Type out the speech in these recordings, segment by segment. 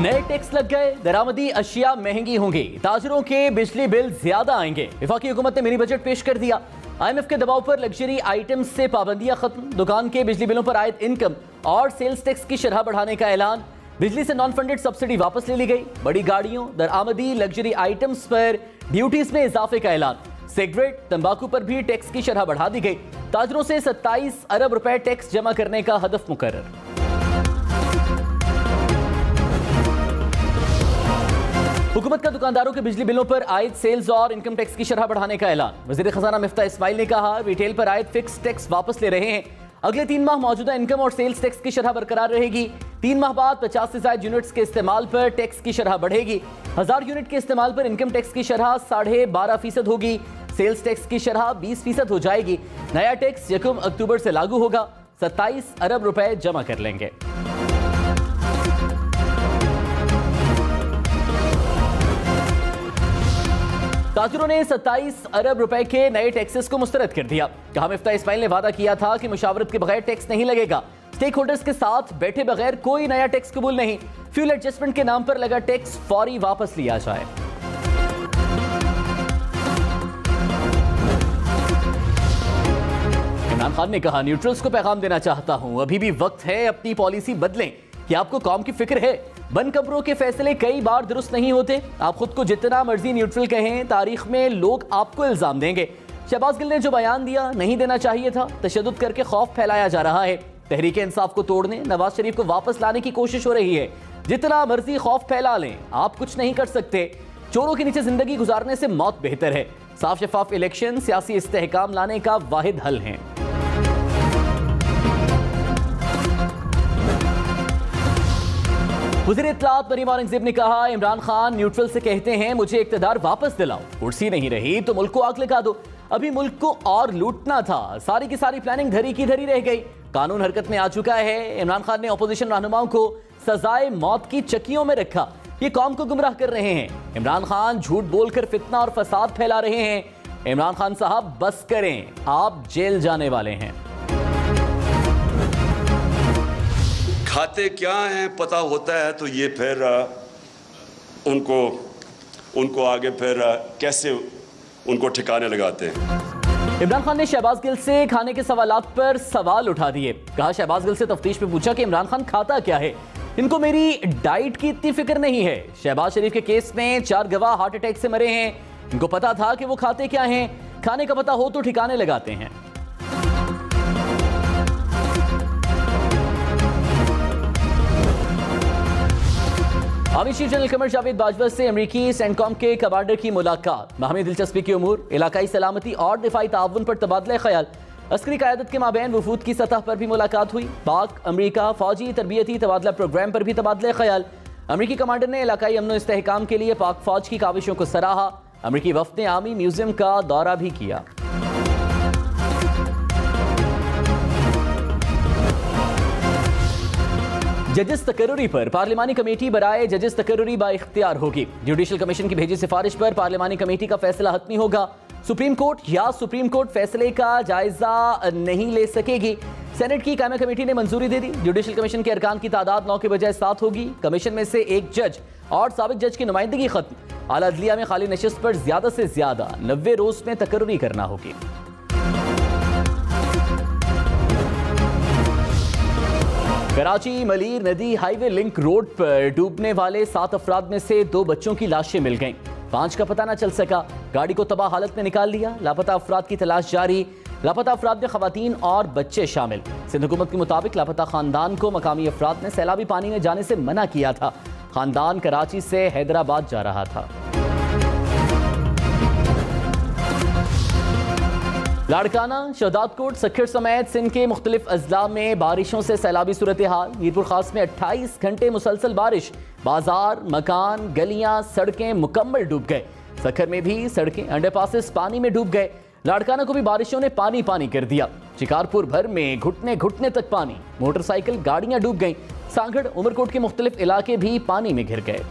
नए टैक्स लग गए, दरामदी अशिया महंगी होंगी, ताजरों के बिजली बिल ज्यादा आएंगे। वफाकी हुकूमत ने मिनी बजट पेश कर दिया। IMF के दबाव पर लग्जरी आइटम्स से पाबंदियां खत्म, दुकान के बिजली बिलों पर आयद इनकम और सेल्स टैक्स की शरह बढ़ाने का ऐलान। बिजली से नॉन फंडेड सब्सिडी वापस ले ली गई। बड़ी गाड़ियों, दरामदी लग्जरी आइटम्स पर ड्यूटीज में इजाफे का ऐलान। सिगरेट, तंबाकू पर भी टैक्स की शरह बढ़ा दी गई। ताजरों से 27 अरब रुपए टैक्स जमा करने का हदफ मुकर्रर। हुकूमत का दुकानदारों के बिजली बिलों पर आयद सेल्स और इनकम टैक्स की शरह बढ़ाने का ऐलान। वज़ीर खजाना मिफ्ता इस्माइल ने कहा, रिटेल पर आयद फिक्स टैक्स वापस ले रहे हैं। अगले 3 माह मौजूदा इनकम और सेल्स टैक्स की शरह बरकरार रहेगी। 3 माह बाद 50 से ज्यादा यूनिट्स के इस्तेमाल पर टैक्स की शरह बढ़ेगी। 1000 यूनिट के इस्तेमाल पर इनकम टैक्स की शरह 12.5% होगी। सेल्स टैक्स की शरह 20% हो जाएगी। नया टैक्स 1 अक्टूबर से लागू होगा। 27 अरब रुपए जमा कर लेंगे। ताजरों ने 27 अरब रुपए के नए टैक्सेस को मुस्तरद कर दिया। कहा, मिफ्ता इस्माइल ने वादा किया था कि मुशावरत के बगैर टैक्स नहीं लगेगा। स्टेक होल्डर्स के साथ बैठे बगैर कोई नया टैक्स कबूल नहीं। फ्यूल एडजस्टमेंट के नाम पर लगा टैक्स फौरी वापस लिया जाए। इमरान खान ने कहा, न्यूट्रल्स को पैगाम देना चाहता हूं, अभी भी वक्त है अपनी पॉलिसी बदलें। कि आपको कौम की फिक्र है। बंद कब्रों के फैसले कई बार दुरुस्त नहीं होते। आप खुद को जितना मर्जी न्यूट्रल कहें, तारीख में लोग आपको इल्जाम देंगे। शहबाज गिल ने जो बयान दिया, नहीं देना चाहिए था। तशद्दुद करके खौफ फैलाया जा रहा है। तहरीक इंसाफ को तोड़ने, नवाज शरीफ को वापस लाने की कोशिश हो रही है। जितना मर्जी खौफ फैला लें, आप कुछ नहीं कर सकते। चोरों के नीचे जिंदगी गुजारने से मौत बेहतर है। साफ शफाफ इलेक्शन सियासी इस्तेहकाम लाने का वाहिद हल है। वज़ीर इत्तलात मरीम औरंगज़ेब ने कहा, इमरान खान न्यूट्रल से कहते हैं मुझे इक़्तिदार वापस दिलाओ, कुर्सी नहीं रही तो मुल्क को आग लगा दो। अभी मुल्क को और लूटना था, सारी की सारी प्लानिंग धरी की धरी रह गई। कानून हरकत में आ चुका है। इमरान खान ने अपोजिशन रहनुमाओं को सजाए मौत की चक्कियों में रखा। ये कौम को गुमराह कर रहे हैं। इमरान खान झूठ बोलकर फितना और फसाद फैला रहे हैं। इमरान खान साहब बस करें, आप जेल जाने वाले हैं। खाते क्या हैं पता होता है तो ये फिर उनको आगे फिर कैसे उनको ठिकाने लगाते हैं। इमरान खान ने शहबाज गिल से खाने के सवालात पर सवाल उठा दिए। कहा, शहबाज गिल से तफ्तीश में पूछा कि इमरान खान खाता क्या है। इनको मेरी डाइट की इतनी फिक्र नहीं है। शहबाज शरीफ के केस में 4 गवाह हार्ट अटैक से मरे हैं। इनको पता था कि वो खाते क्या हैं। खाने का पता हो तो ठिकाने लगाते हैं। Army chief general Qamar Javed Bajwa से अमरीकी सेंटकॉम के कमांडर की मुलाकात। बाहमी दिलचस्पी के उमूर, इलाकाई सलामती और दिफाई ताउन पर तबादला ख्याल। अस्करी क़यादत के माबैन वफूद की सतह पर भी मुलाकात हुई। पाक अमरीका फौजी तरबियती तबादला प्रोग्राम पर भी तबादला ख्याल। अमरीकी कमांडर ने इलाकाई अमन इस्तेहकाम के लिए पाक फौज की काविशों को सराहा। अमरीकी वफ्द ने आर्मी म्यूजियम का दौरा भी किया। जजेस तकर्रुरी पर पार्लिमानी कमेटी बराए जजेस तकर्रुरी बाइख्तियार होगी। जुडिशल कमीशन की भेजी सिफारिश पर पार्लिमानी कमेटी का फैसला हतमी होगा। सुप्रीम कोर्ट फैसले का जायजा नहीं ले सकेगी। सेनेट की कायमा कमेटी ने मंजूरी दे दी। जुडिशल कमीशन के अरकान की तादाद 9 के बजाय 7 होगी। कमीशन में से 1 जज और साबिक जज की नुमाइंदगी खत्म। आला अदलिया में खाली नशिस्त पर ज्यादा से ज्यादा 90 रोज में तकर्रुरी करना होगी। कराची मलीर नदी हाईवे लिंक रोड पर डूबने वाले 7 अफराद में से 2 बच्चों की लाशें मिल गईं। 5 का पता न चल सका। गाड़ी को तबाह हालत में निकाल लिया। लापता अफराद की तलाश जारी। लापता अफराद में खवातीन और बच्चे शामिल। सिंध हुकूमत के मुताबिक लापता खानदान को मकामी अफराद ने सैलाबी पानी में जाने से मना किया था। खानदान कराची से हैदराबाद जा रहा था। लाड़काना, शहदादकोट, सखर समेत सिंध के मुख्तलिफ अजला में बारिशों से सैलाबी सूरत हाल। मीरपुर खास में 28 घंटे मुसलसल बारिश। बाजार, मकान, गलियां, सड़कें मुकम्मल डूब गए। सखर में भी सड़कें, अंडरपासेस पानी में डूब गए। लाड़काना को भी बारिशों ने पानी पानी कर दिया। शिकारपुर भर में घुटने घुटने तक पानी। मोटरसाइकिल, गाड़ियां डूब गईं। सांगड़, उमरकोट के मुख्तलिफ इलाके भी पानी में घिर गए।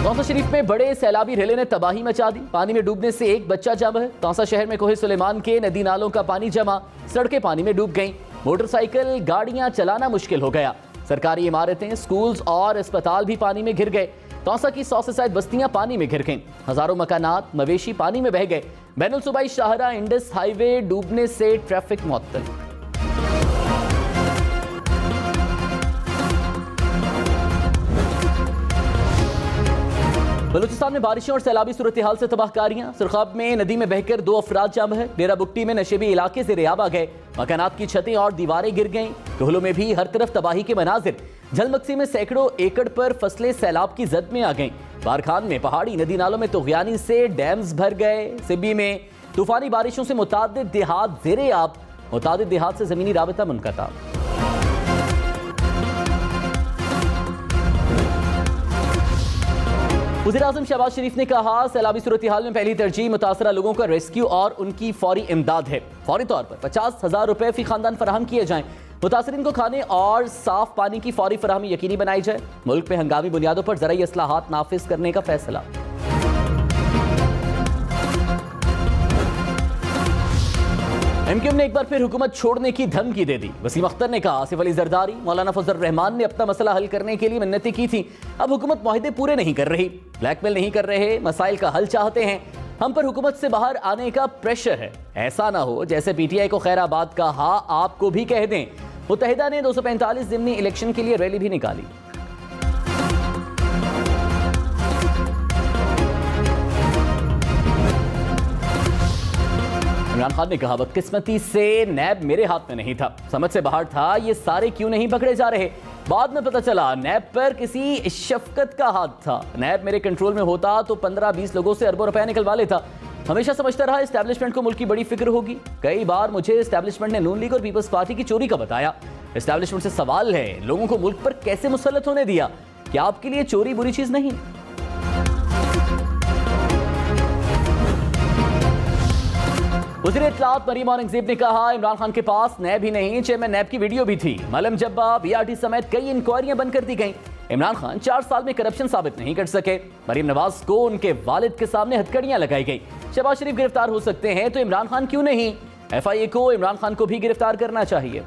तौसा शरीफ में बड़े सैलाबी रेले ने तबाही मचा दी। पानी में डूबने से 1 बच्चा जमा है। तौसा शहर में कोहे सुलेमान के नदी नालों का पानी जमा, सड़कें पानी में डूब गईं। मोटरसाइकिल गाड़ियां चलाना मुश्किल हो गया। सरकारी इमारतें, स्कूल्स और अस्पताल भी पानी में घिर गए। तौसा की 100 से ज्यादा बस्तियां पानी में घिर गईं। हजारों मकानात, मवेशी पानी में बह गए। बैनुल सूबाई शाहरा इंडस हाईवे डूबने से ट्रैफिक मुअत्तल। बलूचिस्तान में बारिशों और सैलाबी सूरत हाल से तबाहकारियां। सुरखाब में नदी में बहकर 2 अफराद जाम है। डेरा बुगटी में नशेबी इलाके से रेयाब आ गए। मकानात की छतें और दीवारें गिर गईं। कोहलों में भी हर तरफ तबाही के मनाजिर। झलमक्सी में सैकड़ों एकड़ पर फसलें सैलाब की जद में आ गईं। बारखान में पहाड़ी नदी नालों में तुग़यानी से डैम्स भर गए। सिब्बी में तूफानी बारिशों से मुतादिद देहात ज़ेरे आब। मुतादिद देहात से ज़मीनी राबिता मुनक़ता। वज़ीर-ए-आज़म शहबाज शरीफ ने कहा, सैलाबी सूरत हाल में पहली तरजीह मुतासरा लोगों का रेस्क्यू और उनकी फौरी इमदाद है। फौरी तौर पर 50,000 रुपए फी खानदान फराहम किए जाएं। मुतासरीन को खाने और साफ पानी की फौरी फराहमी यकीनी बनाई जाए। मुल्क में हंगामी बुनियादों पर ज़राई इस्लाहात नाफिज करने का फैसला। एमक्यूएम ने एक बार फिर हुकूमत छोड़ने की धमकी दे दी। वसीम अख्तर ने कहा, आसिफ अली जरदारी, मौलाना फजल रहमान ने अपना मसला हल करने के लिए मिन्नतें की थी, अब हुकूमत मुआहदे पूरे नहीं कर रही, ब्लैकमेल नहीं कर रहे, मसाइल का हल चाहते हैं। हम पर हुकूमत से बाहर आने का प्रेशर है। ऐसा ना हो जैसे पीटीआई को खैराबाद का हाँ आपको भी कह दें। मुत्तहिदा ने 245 ज़िमनी इलेक्शन के लिए रैली भी निकाली। इमरान खान ने कहा, बदकिस्मती से नैब मेरे हाथ में नहीं था, समझ से बाहर था, ये सारे क्यों नहीं पकड़े जा रहे। बाद में पता चला नैब पर किसी शफकत का हाथ था। नैब मेरे कंट्रोल में होता तो 15-20 लोगों से अरबों रुपए निकलवा लेता। हमेशा समझता रहा एस्टैब्लिशमेंट को मुल्क की बड़ी फिक्र होगी। कई बार मुझे एस्टैब्लिशमेंट ने नून लीग और पीपल्स पार्टी की चोरी का बताया। एस्टैब्लिशमेंट से सवाल है, लोगों को मुल्क पर कैसे मुसल्लत होने दिया? क्या आपके लिए चोरी बुरी चीज नहीं? वज़ीर इत्तलात मरीम औरंगज़ेब ने कहा, इमरान खान के पास नैब ही नहीं, चेयरमैन नैब की वीडियो भी थी। मलम जब्बा, बीआरटी समेत कई इंक्वायरियां बंद कर दी गईं। इमरान खान 4 साल में करप्शन साबित नहीं कर सके। मरीम नवाज को उनके वालिद के सामने हथकड़ियां लगाई गई। शहबाज शरीफ गिरफ्तार हो सकते हैं तो इमरान खान क्यों नहीं? FIA को इमरान खान को भी गिरफ्तार करना चाहिए।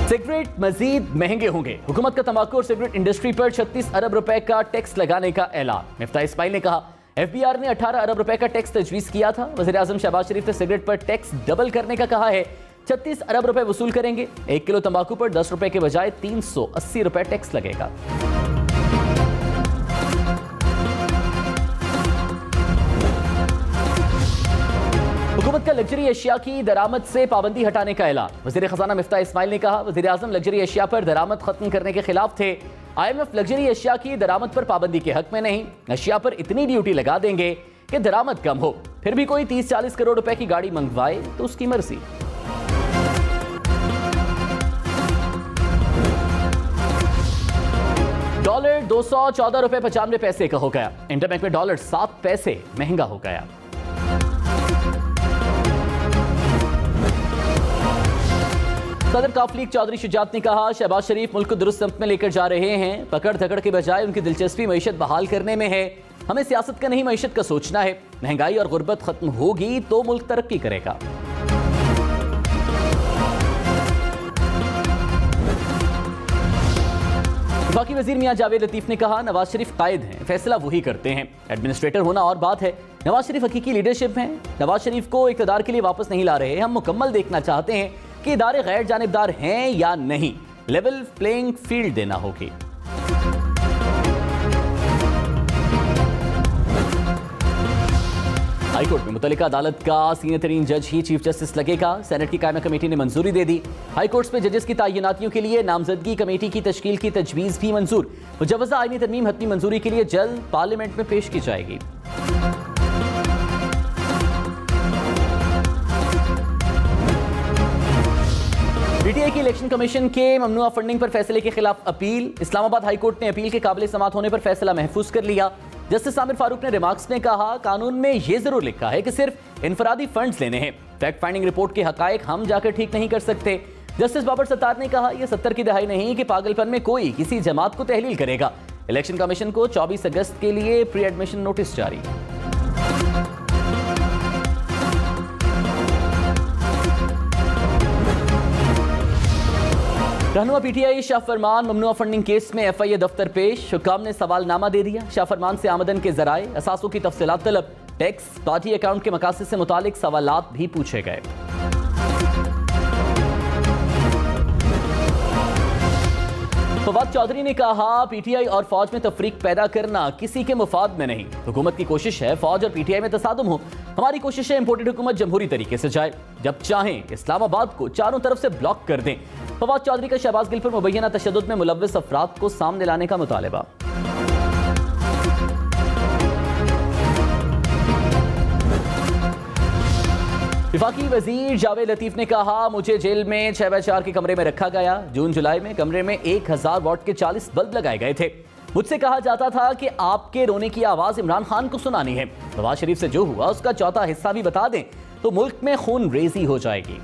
सिगरेट मजीद महंगे होंगे। हुकूमत का तंबाकू और सिगरेट इंडस्ट्री पर 36 अरब रुपए का टैक्स लगाने का ऐलान। मिफ्ता इस्माइल ने कहा, FBR ने 18 अरब रुपए का टैक्स तजवीज़ किया था। वज़ीर-ए-आज़म शहबाज शरीफ ने सिगरेट पर टैक्स डबल करने का कहा है। 36 अरब रुपए वसूल करेंगे। 1 किलो तंबाकू पर 10 रुपए के बजाय 380 रुपए टैक्स लगेगा। हुकूमत का लग्जरी अशिया की दरामद से पाबंदी हटाने का ऐलान। वज़ीर खजाना मिफ्ता इस्माइल ने कहा, वज़ीर-ए-आज़म लग्जरी अशिया पर दरामद खत्म करने के खिलाफ थे। IMF लग्जरी अशिया की दरामद पर पाबंदी के हक में नहीं। अशिया पर इतनी ड्यूटी लगा देंगे कि दरामद कम हो। फिर भी कोई 30-40 करोड़ रुपए की गाड़ी मंगवाए तो उसकी मर्जी। डॉलर 214 रुपए 95 पैसे का हो गया। इंटरबैंक में डॉलर 7 पैसे महंगा हो गया। सदर काफ लीग चौधरी शुजात ने कहा, शहबाज शरीफ मुल्क को दुरुस्त समत में लेकर जा रहे हैं। पकड़ धकड़ के बजाय उनकी दिलचस्पी मईशत बहाल करने में है। हमें सियासत का नहीं मईशत का सोचना है। महंगाई और गुर्बत खत्म होगी तो मुल्क तरक्की करेगा। वफाकी वजीर मियां जावेद लतीफ ने कहा, नवाज शरीफ कायद हैं, फैसला वही करते हैं। एडमिनिस्ट्रेटर होना और बात है, नवाज शरीफ हकीकी लीडरशिप हैं। नवाज शरीफ को इक़्तिदार के लिए वापस नहीं ला रहे। हम मुकम्मल देखना चाहते हैं कि इदारे गैर जानिबदार हैं या नहीं। लेवल प्लेइंग फील्ड देना होगी। हाईकोर्ट में मुतल्लिका अदालत का सीनियर तरीन जज ही चीफ जस्टिस लगेगा। सेनेट की कायमा कमेटी ने मंजूरी दे दी। हाईकोर्ट में जजेस की तैनातियों के लिए नामजदगी कमेटी की तश्कील की तजवीज़ भी मंजूर। मुजव्वज़ा आईनी तरमीम हतमी मंजूरी के लिए जल्द पार्लियामेंट में पेश की जाएगी। पीटीआई की इलेक्शन कमीशन के ममनुआ फंडिंग पर फैसले के खिलाफ अपील। इस्लामाबाद हाईकोर्ट ने अपील के काबिल समाअत होने पर फैसला महफूज कर लिया। जस्टिस आमिर फारूक ने रिमार्क्स में कहा, कानून में यह जरूर लिखा है कि सिर्फ इनफरादी फंड्स लेने हैं। फैक्ट फाइंडिंग रिपोर्ट के हकायक हम जाकर ठीक नहीं कर सकते। जस्टिस बाबर सत्तार ने कहा, यह 70 की दहाई नहीं कि पागलपन में कोई किसी जमात को तहलील करेगा। इलेक्शन कमीशन को 24 अगस्त के लिए प्री एडमिशन नोटिस जारी। रहनुमा पीटीआई शाह फरमान ममनुआ फंडिंग केस में एफआईए दफ्तर पेश। हुक्काम ने सवालनामा दे दिया। शाह फरमान से आमदन के जराए, असासों की तफसीलात तलब, टैक्स, पार्टी अकाउंट के मकासद से मुतालिक सवालात भी पूछे गए। फवाद चौधरी ने कहा, पीटीआई और फौज में तफरीक पैदा करना किसी के मुफाद में नहीं। हुकूमत की कोशिश है फौज और पीटीआई में तसादुम हो। हमारी कोशिश है इंपोर्टेड हुकूमत जमहूरी तरीके से जाए, जब चाहें इस्लामाबाद को चारों तरफ से ब्लॉक कर दें। फवाद चौधरी का शहबाज गिल पर मुबैना तशद्दुद में मुलव्विस अफराद को सामने लाने का मुतालबा। वफाकी वजीर जावेद लतीफ ने कहा, मुझे जेल में 6x4 के कमरे में रखा गया। जून जुलाई में कमरे में 1000 वाट के 40 बल्ब लगाए गए थे। मुझसे कहा जाता था कि आपके रोने की आवाज इमरान खान को सुनानी है। नवाज शरीफ से जो हुआ उसका चौथा हिस्सा भी बता दें तो मुल्क में खून रेजी हो जाएगी।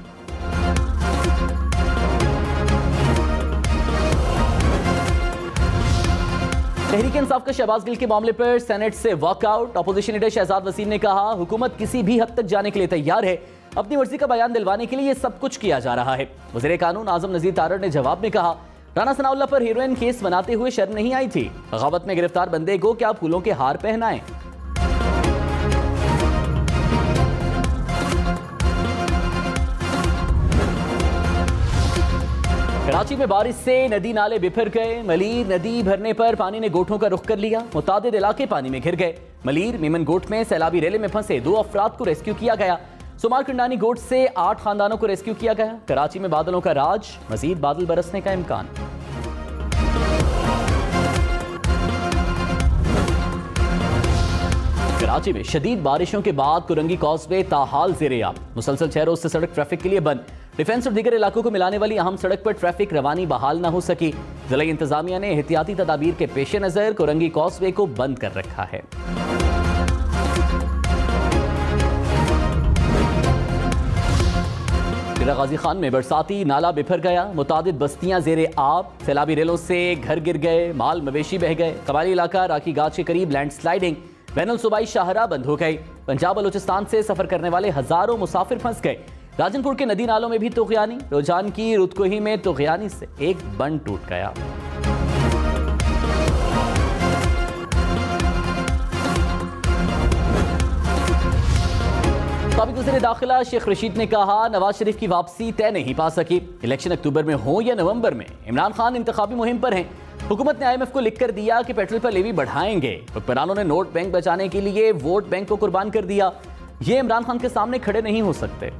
तहरीक इंसाफ का शहबाज गिल के मामले पर सेनेट से walkout. Opposition leader Shahzad Waseem ने कहा, हुकूमत किसी भी हद तक जाने के लिए तैयार है। अपनी मर्जी का बयान दिलवाने के लिए सब कुछ किया जा रहा है। वज़ीर कानून आजम नज़ीर तारड़ ने जवाब में कहा, राना सनाउल्लाह पर हीरोइन केस बनाते हुए शर्म नहीं आई थी। बगावत में गिरफ्तार बंदे को क्या फूलों के हार पहनाएं। कराची में बारिश से नदी नाले बिफर गए। मलीर नदी भरने पर पानी ने गोठों का रुख कर लिया। मुतादिद इलाके पानी में घिर गए। मलीर मीमन गोट में सैलाबी रेले में फंसे 2 अफराद को रेस्क्यू किया गया। सुमार किंडानी गोट से 8 खानदानों को रेस्क्यू किया गया। कराची में बादलों का राज, मजीद बादल बरसने का इम्कान। कराची में शदीद बारिशों के बाद कुरंगी कॉजवे ताहाल ज़ेरे-आब। मुसलसल 6 रोज से सड़क ट्रैफिक के लिए बंद। डिफेंस और दीगर इलाकों को मिलाने वाली अहम सड़क पर ट्रैफिक रवानी बहाल न हो सकी। जिला इंतजामिया ने एहतियाती तदाबीर के पेश नजर कुरंगी कॉजवे को बंद कर रखा है। गाजी खान में बरसाती नाला बिफर गया। मुतादिद बस्तियां जेरे आब। सैलाबी रेलों से घर गिर गए, माल मवेशी बह गए। कबाली इलाका राखी गाज के करीब लैंडस्लाइडिंग। बैनुल सूबाई शाहराह बंद हो गई। पंजाब बलोचिस्तान से सफर करने वाले हजारों मुसाफिर फंस गए। राजनपुर के नदी नालों में भी तुगयानी। रुझान की रुतकोही में तुगयानी से एक बंद टूट गया। साबिक वज़ीर दाखिला शेख रशीद ने कहा, नवाज शरीफ की वापसी तय नहीं पा सकी। इलेक्शन अक्टूबर में हो या नवंबर में, इमरान खान इंतखाबी मुहिम पर हैं। हुकूमत ने IMF को लिखकर दिया कि पेट्रोल पर लेवी बढ़ाएंगे। हुक्मरानों ने नोट बैंक बचाने के लिए वोट बैंक को कुर्बान कर दिया। ये इमरान खान के सामने खड़े नहीं हो सकते।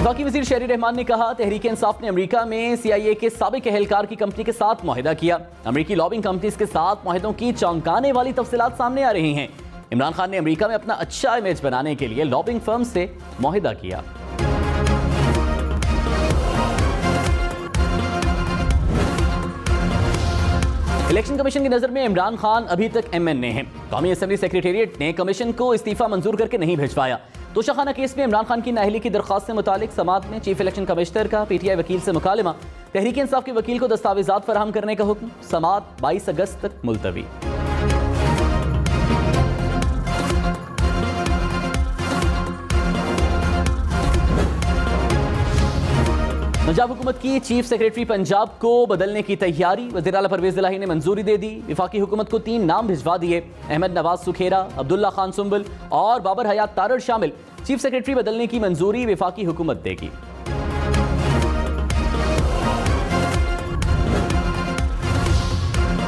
वफाकी वज़ीर शहरी रहमान ने कहा, तहरीक इंसाफ ने अमेरिका में CIA के साबिक एहलकार की कंपनी के साथ मुआहिदा किया। अमेरिकी लॉबिंग कंपनीज के साथ मुआहिदों की चौंकाने वाली तफसीलात सामने आ रही हैं। इमरान खान ने अमेरिका में अपना अच्छा इमेज बनाने के लिए लॉबिंग फर्म से मुआहिदा किया। इलेक्शन कमीशन की नजर में इमरान खान अभी तक MNA हैं। कौमी असेंबली सेक्रेटेरिएट ने कमीशन को इस्तीफा मंजूर करके नहीं भिजवाया। तोशाखाना केस में इमरान खान की नाअहली की दरख्वास्त से मुतालिक समाअत में चीफ इलेक्शन कमिश्नर का PTI वकील से मुकालमा। तहरीक इंसाफ के वकील को दस्तावेजात फराहम करने का हुक्म। समाअत 22 अगस्त तक मुलतवी। पंजाब हुकूमत की चीफ सेक्रेटरी पंजाब को बदलने की तैयारी। वज़ीर आला परवेज इलाही ने मंजूरी दे दी। वफाकी हुकूमत को 3 नाम भिजवा दिए। अहमद नवाज सुखेरा, अब्दुल्ला खान सुंबल और बाबर हयात तारड़ शामिल। चीफ सेक्रेटरी बदलने की मंजूरी वफाकी हुकूमत देगी।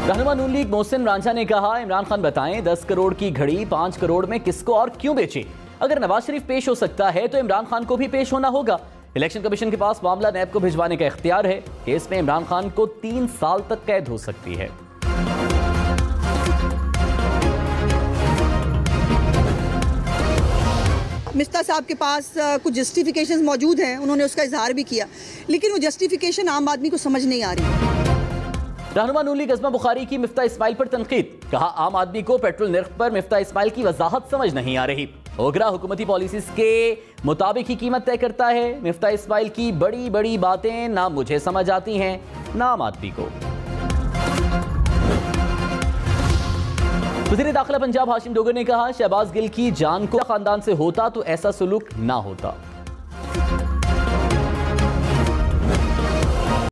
रहनुमा नून लीग मोहसिन रांझा ने कहा, इमरान खान बताएं 10 करोड़ की घड़ी 5 करोड़ में किसको और क्यों बेचे। अगर नवाज शरीफ पेश हो सकता है तो इमरान खान को भी पेश होना होगा। इलेक्शन कमीशन के पास मामला नैब को भिजवाने का इख्तियार है। केस में इमरान खान को 3 साल तक कैद हो सकती है। मिस्ता साहब के पास कुछ जस्टिफिकेशंस मौजूद हैं, उन्होंने उसका इजहार भी किया, लेकिन वो जस्टिफिकेशन आम आदमी को समझ नहीं आ रही। रहनुमा नून लीग अज़मा बुखारी की मिफ्ता इस्माइल पर तनकीद। कहा, आम आदमी को पेट्रोल निर्ख पर मिफ्ता इस्माइल की वजाहत समझ नहीं आ रही। ओगरा हुकूमती पॉलिसीज के मुताबिक ही कीमत तय करता है। मिफ्ता इस्माइल की बड़ी बड़ी बातें ना मुझे समझ आती हैं ना आम आदमी को। वज़ीर दाखिला पंजाब हाशिम डोगर ने कहा, शहबाज गिल की जान को खानदान से होता तो ऐसा सुलूक ना होता।